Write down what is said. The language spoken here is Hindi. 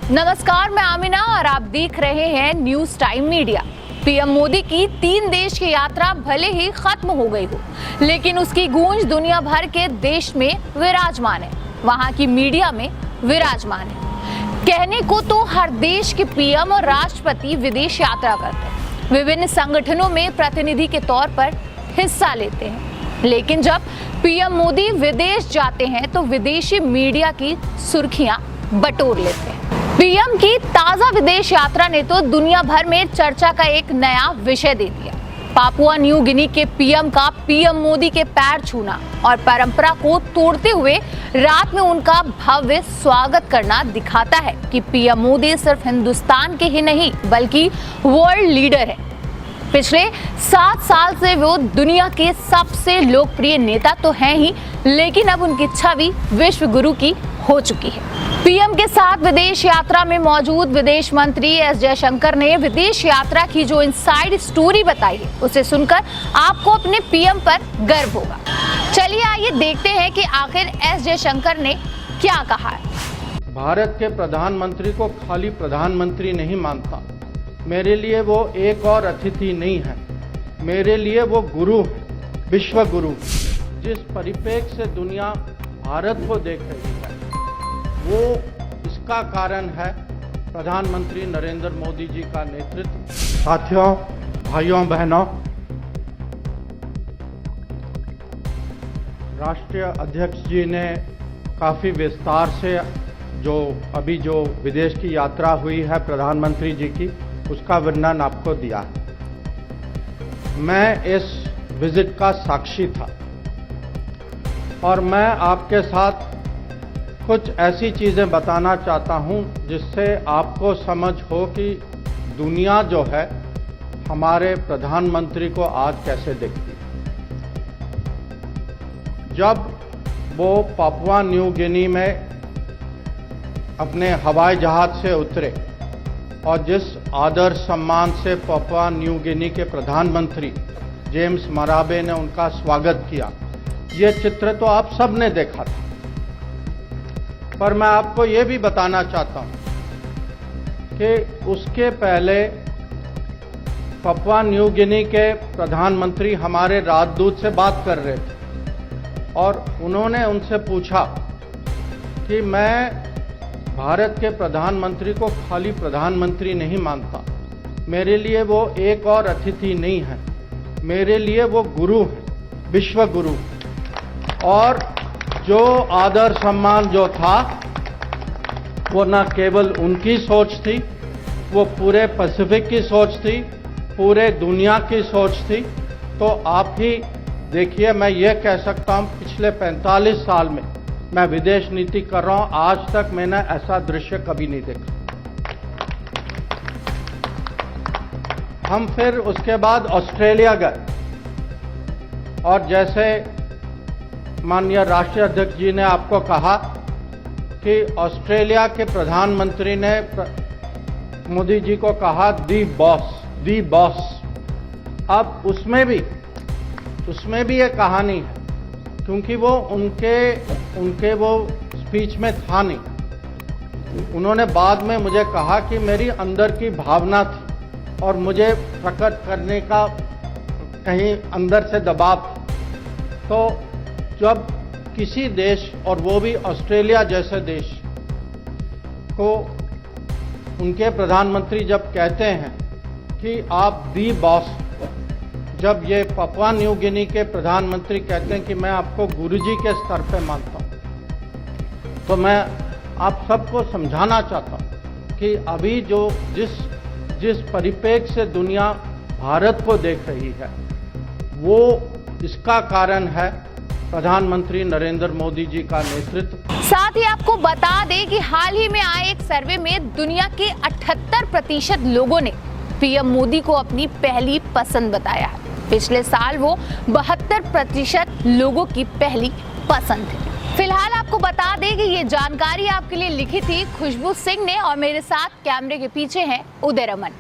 नमस्कार, मैं आमिना और आप देख रहे हैं news time media. PM Modi की 3 देश की यात्रा भले ही खत्म हो गई हो, लेकिन उसकी गूंज दुनिया भर के देश में विराजमान है, वहां की मीडिया में विराजमान है। कहने को तो हर देश के पीएम और राष्ट्रपति विदेश यात्रा करते हैं, विभिन्न संगठनों में प्रतिनिधि के तौर पर हिस्सा लेते हैं, लेकिन जब पीएम मोदी विदेश जाते हैं तो विदेशी मीडिया की सुर्खियां बटोर लेते हैं। पीएम की ताजा विदेश यात्रा ने तो दुनिया भर में चर्चा का एक नया विषय दे दिया। पापुआ न्यू गिनी के पीएम का पीएम मोदी के पैर छूना और परंपरा को तोड़ते हुए रात में उनका भव्य स्वागत करना दिखाता है कि पीएम मोदी सिर्फ हिंदुस्तान के ही नहीं बल्कि वर्ल्ड लीडर है। पिछले 7 साल से वो दुनिया के सबसे लोकप्रिय नेता तो हैं ही, लेकिन अब उनकी छवि विश्व गुरु की हो चुकी है। पीएम के साथ विदेश यात्रा में मौजूद विदेश मंत्री एस जयशंकर ने विदेश यात्रा की जो इनसाइड स्टोरी बताई है, उसे सुनकर आपको अपने पीएम पर गर्व होगा। चलिए आइए देखते हैं कि आखिर एस जयशंकर ने क्या कहा है। भारत के प्रधानमंत्री को खाली प्रधानमंत्री नहीं मानता। मेरे लिए वो एक और अतिथि नहीं है, मेरे लिए वो गुरु है, विश्व गुरु। जिस परिप्रेक्ष्य से दुनिया भारत को देख रही है, वो इसका कारण है प्रधानमंत्री नरेंद्र मोदी जी का नेतृत्व। साथियों, भाइयों बहनों, राष्ट्रीय अध्यक्ष जी ने काफ़ी विस्तार से जो विदेश की यात्रा हुई है प्रधानमंत्री जी की, उसका वर्णन आपको दिया है। मैं इस विजिट का साक्षी था और मैं आपके साथ कुछ ऐसी चीज़ें बताना चाहता हूं जिससे आपको समझ हो कि दुनिया जो है हमारे प्रधानमंत्री को आज कैसे देखती है। जब वो पापुआ न्यू गिनी में अपने हवाई जहाज से उतरे और जिस आदर सम्मान से पापुआ न्यू गिनी के प्रधानमंत्री जेम्स मराबे ने उनका स्वागत किया, ये चित्र तो आप सब ने देखा था। पर मैं आपको ये भी बताना चाहता हूं कि उसके पहले पापुआ न्यू गिनी के प्रधानमंत्री हमारे राजदूत से बात कर रहे थे और उन्होंने उनसे पूछा कि मैं भारत के प्रधानमंत्री को खाली प्रधानमंत्री नहीं मानता, मेरे लिए वो एक और अतिथि नहीं है, मेरे लिए वो गुरु है, विश्व गुरु। और जो आदर सम्मान जो था वो न केवल उनकी सोच थी, वो पूरे पैसिफिक की सोच थी, पूरे दुनिया की सोच थी। तो आप ही देखिए, मैं ये कह सकता हूँ पिछले 45 साल में मैं विदेश नीति कर रहा हूँ, आज तक मैंने ऐसा दृश्य कभी नहीं देखा। हम फिर उसके बाद ऑस्ट्रेलिया गए और जैसे माननीय राष्ट्रीय अध्यक्ष जी ने आपको कहा कि ऑस्ट्रेलिया के प्रधानमंत्री ने मोदी जी को कहा दी बॉस। अब उसमें भी एक कहानी है, क्योंकि वो उनके वो स्पीच में था नहीं। उन्होंने बाद में मुझे कहा कि मेरी अंदर की भावना थी और मुझे प्रकट करने का कहीं अंदर से दबाव था। तो जब किसी देश, और वो भी ऑस्ट्रेलिया जैसे देश को, उनके प्रधानमंत्री जब कहते हैं कि आप दी बॉस, जब ये पापुआ न्यू गिनी के प्रधानमंत्री कहते हैं कि मैं आपको गुरुजी के स्तर पे मानता हूं, तो मैं आप सबको समझाना चाहता हूं कि अभी जिस परिप्रेक्ष्य से दुनिया भारत को देख रही है, वो इसका कारण है प्रधानमंत्री नरेंद्र मोदी जी का नेतृत्व। साथ ही आपको बता दें कि हाल ही में आए एक सर्वे में दुनिया के 78% लोगों ने पीएम मोदी को अपनी पहली पसंद बताया है। पिछले साल वो 72% लोगों की पहली पसंद थी। फिलहाल आपको बता दें कि ये जानकारी आपके लिए लिखी थी खुशबू सिंह ने और मेरे साथ कैमरे के पीछे हैं उदय रमन।